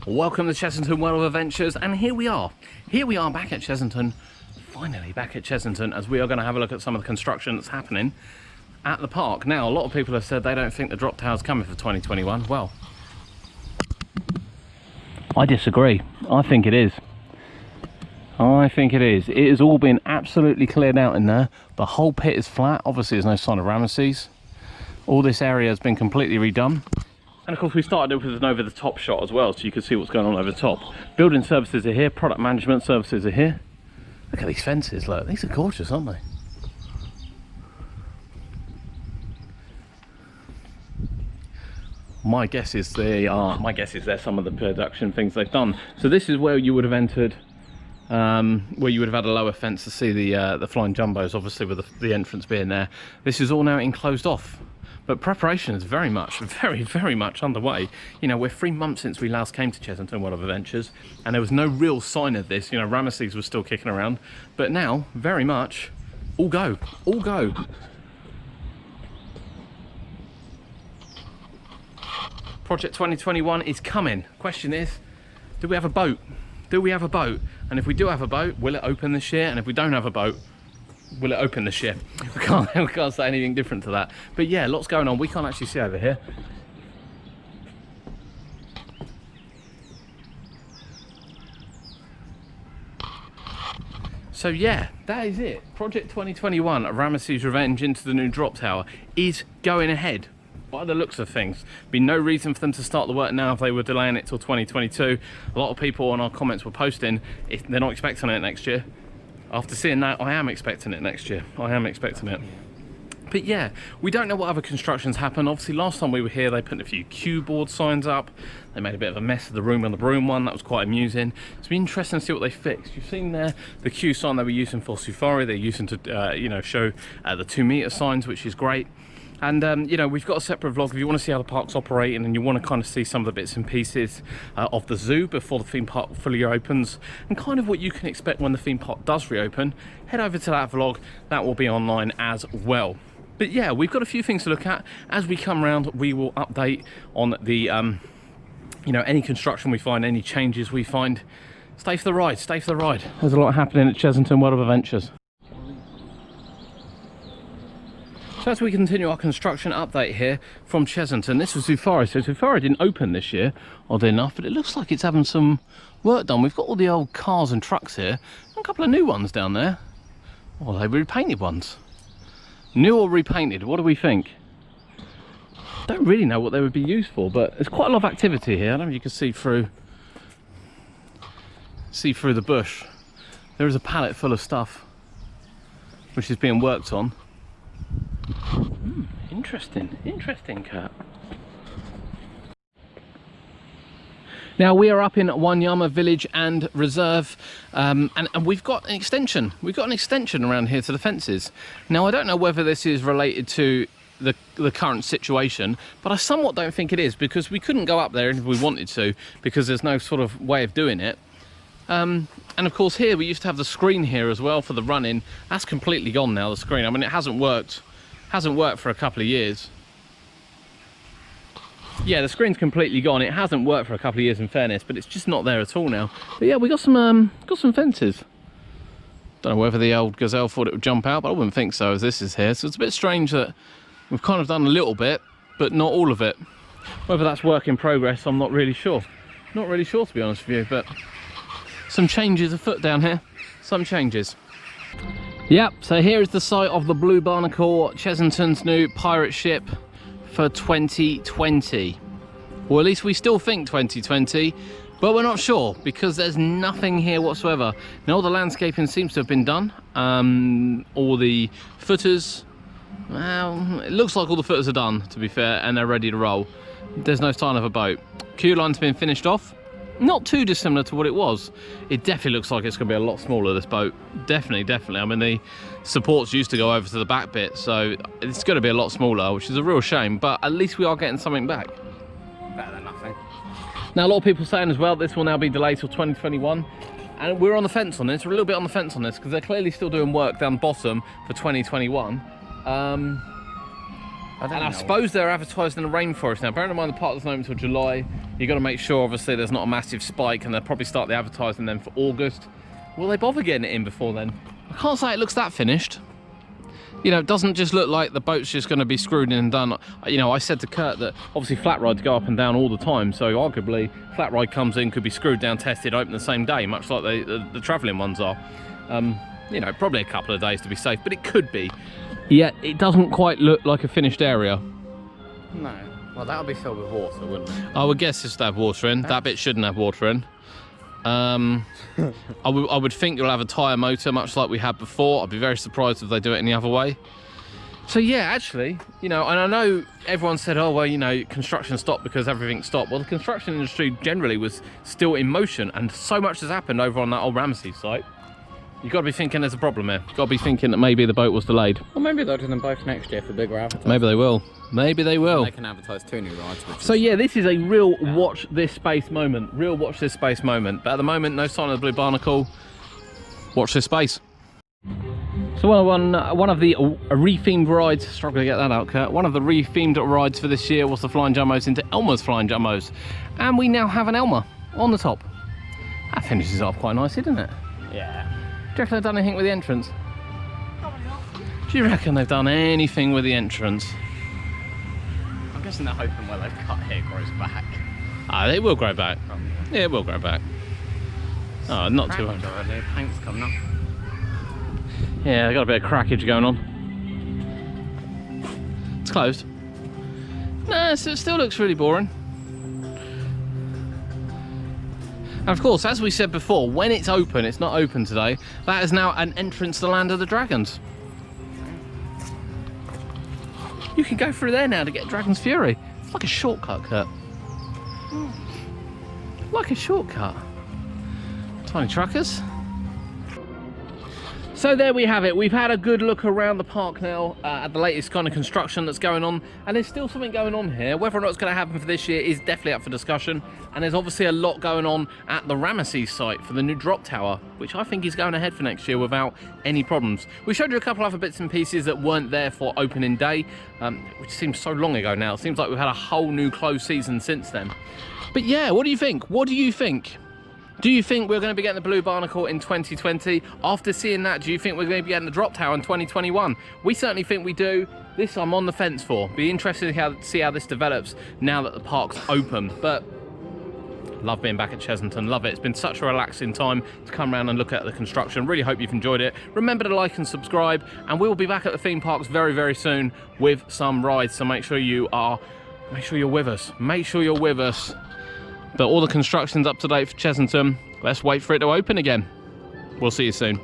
Welcome to Chessington World of Adventures, and here we are back at Chessington, finally back at Chessington, as we are going to have a look at some of the construction that's happening at the park. Now, a lot of people have said they don't think the drop tower's coming for 2021. Well, I disagree. I think it is. I think it is. It has all been absolutely cleared out in there. The whole pit is flat. Obviously, there's no sign of Rameses. All this area has been completely redone. And of course, we started with an over-the-top shot as well, so you can see what's going on over the top. Building services are here, product management services are here. Look at these fences, look. These are gorgeous, aren't they? My guess is they're some of the production things they've done. So this is where you would have entered, where you would have had a lower fence to see the flying jumbos, obviously with the entrance being there. This is all now enclosed off. But preparation is very much underway. You know, we're 3 months since we last came to Chessington World of Adventures, and there was no real sign of this. You know, Rameses was still kicking around, but now, very much, all go, all go. Project 2021 is coming. Question is, do we have a boat? Do we have a boat? And if we do have a boat, will it open this year? And if we don't have a boat, will it open this year? We can't say anything different to that. But yeah, lots going on. We can't actually see over here. So yeah, that is it. Project 2021, Rameses' Revenge into the new drop tower, is going ahead. By the looks of things, be no reason for them to start the work now if they were delaying it till 2022. A lot of people on our comments were posting if they're not expecting it next year. After seeing that, I am expecting it next year. I am expecting it. But yeah, we don't know what other constructions happen. Obviously, last time we were here, they put a few cue board signs up. They made a bit of a mess of the room on the broom one. That was quite amusing. It's been interesting to see what they fixed. You've seen there the cue sign they were using for Safari. They're using to, you know, show the 2-meter signs, which is great. And you know, we've got a separate vlog if you want to see how the park's operating and you want to kind of see some of the bits and pieces of the zoo before the theme park fully opens, and kind of what you can expect when the theme park does reopen. Head over to that vlog. That will be online as well. But yeah, we've got a few things to look at. As we come around, we will update on the you know, any construction we find, any changes we find. Stay for the ride, stay for the ride. There's a lot happening at Chessington World of Adventures. So as we continue our construction update here from Chessington, this was Safari. So Safari didn't open this year, oddly enough, but it looks like it's having some work done. We've got all the old cars and trucks here, and a couple of new ones down there. Or they repainted ones. New or repainted, what do we think? Don't really know what they would be used for, but there's quite a lot of activity here. I don't know if you can see through the bush. There is a pallet full of stuff which is being worked on. Interesting, Kurt. Now we are up in Wanyama Village and Reserve, and we've got an extension. We've got an extension around here to the fences. Now I don't know whether this is related to the current situation, but I somewhat don't think it is, because we couldn't go up there if we wanted to, because there's no sort of way of doing it. And of course here we used to have the screen here as well for the running. That's completely gone now, the screen. I mean, it hasn't worked for a couple of years. Yeah, the screen's completely gone. It hasn't worked for a couple of years in fairness, but it's just not there at all now. But yeah, we got some fences. Don't know whether the old gazelle thought it would jump out, but I wouldn't think so as this is here. So it's a bit strange that we've kind of done a little bit, but not all of it. Whether that's work in progress, I'm not really sure. Not really sure, to be honest with you, but some changes afoot down here. Some changes. Yep, so here is the site of the Blue Barnacle, Chessington's new pirate ship for 2020. Or at least we still think 2020, but we're not sure because there's nothing here whatsoever. Now all the landscaping seems to have been done. All the footers, well, it looks like all the footers are done, to be fair, and they're ready to roll. There's no sign of a boat. Queue line's been finished off. Not too dissimilar to what it was. It definitely looks like it's going to be a lot smaller, this boat. Definitely. I mean, the supports used to go over to the back bit, so it's going to be a lot smaller, which is a real shame, but at least we are getting something back. Better than nothing. Now, a lot of people saying as well, this will now be delayed till 2021. And we're on the fence on this. We're a little bit on the fence on this because they're clearly still doing work down the bottom for 2021. And I suppose they're advertised in the rainforest now. Bearing in mind the park doesn't open until July, you've got to make sure, obviously, there's not a massive spike, and they'll probably start the advertising then for August. Will they bother getting it in before then? I can't say it looks that finished. You know, it doesn't just look like the boat's just going to be screwed in and done. You know, I said to Kurt that obviously flat rides go up and down all the time, so arguably flat ride comes in, could be screwed down, tested, open the same day, much like the travelling ones are. You know, probably a couple of days to be safe, but it could be. Yet it doesn't quite look like a finished area. No. Well, that would be filled with water, wouldn't it? I would guess this would have water in. That bit shouldn't have water in. I would think you'll have a tyre motor, much like we had before. I'd be very surprised if they do it any other way. So yeah, actually, you know, and I know everyone said, oh, well, you know, construction stopped because everything stopped. Well, the construction industry generally was still in motion, and so much has happened over on that old Rameses site. You've got to be thinking there's a problem here. You've got to be thinking that maybe the boat was delayed. Well, maybe they'll do them both next year for bigger advertising. Maybe they will. Maybe they will. And they can advertise 2 new rides. So yeah, this is a real watch this space moment. Real watch this space moment. But at the moment, no sign of the blue barnacle. Watch this space. So one of the rethemed rides, struggle to get that out, Kurt. One of the rethemed rides for this year was the Flying Jumbos into Elmer's Flying Jumbos. And we now have an Elmer on the top. That finishes off quite nicely, doesn't it? Yeah. Do you reckon they've done anything with the entrance? Probably not. Do you reckon they've done anything with the entrance? I'm guessing they're hoping where they've cut here grows back. Ah, they will grow back. Probably. Yeah, it will grow back. Oh, not too hard. Already. Paint's coming up. Yeah, they got a bit of crackage going on. It's closed. Nah, so it still looks really boring. And of course, as we said before, when it's open, it's not open today, that is now an entrance to the Land of the Dragons. You can go through there now to get Dragon's Fury. It's like a shortcut, Kurt. Like a shortcut. Tiny truckers. So there we have it. We've had a good look around the park now at the latest kind of construction that's going on, and there's still something going on here. Whether or not it's going to happen for this year is definitely up for discussion, and there's obviously a lot going on at the Rameses site for the new drop tower, which I think is going ahead for next year without any problems. We showed you a couple other bits and pieces that weren't there for opening day, which seems so long ago now. It seems like we've had a whole new closed season since then. But yeah, what do you think? What do you think? Do you think we're going to be getting the Blue Barnacle in 2020? After seeing that, do you think we're going to be getting the drop tower in 2021? We certainly think we do. This I'm on the fence for. Be interested to see how this develops now that the park's open. But love being back at Chessington, love it. It's been such a relaxing time to come around and look at the construction. Really hope you've enjoyed it. Remember to like and subscribe, and we'll be back at the theme parks very, very soon with some rides. So make sure you're with us. Make sure you're with us. But all the construction's up to date for Chessington. Let's wait for it to open again. We'll see you soon.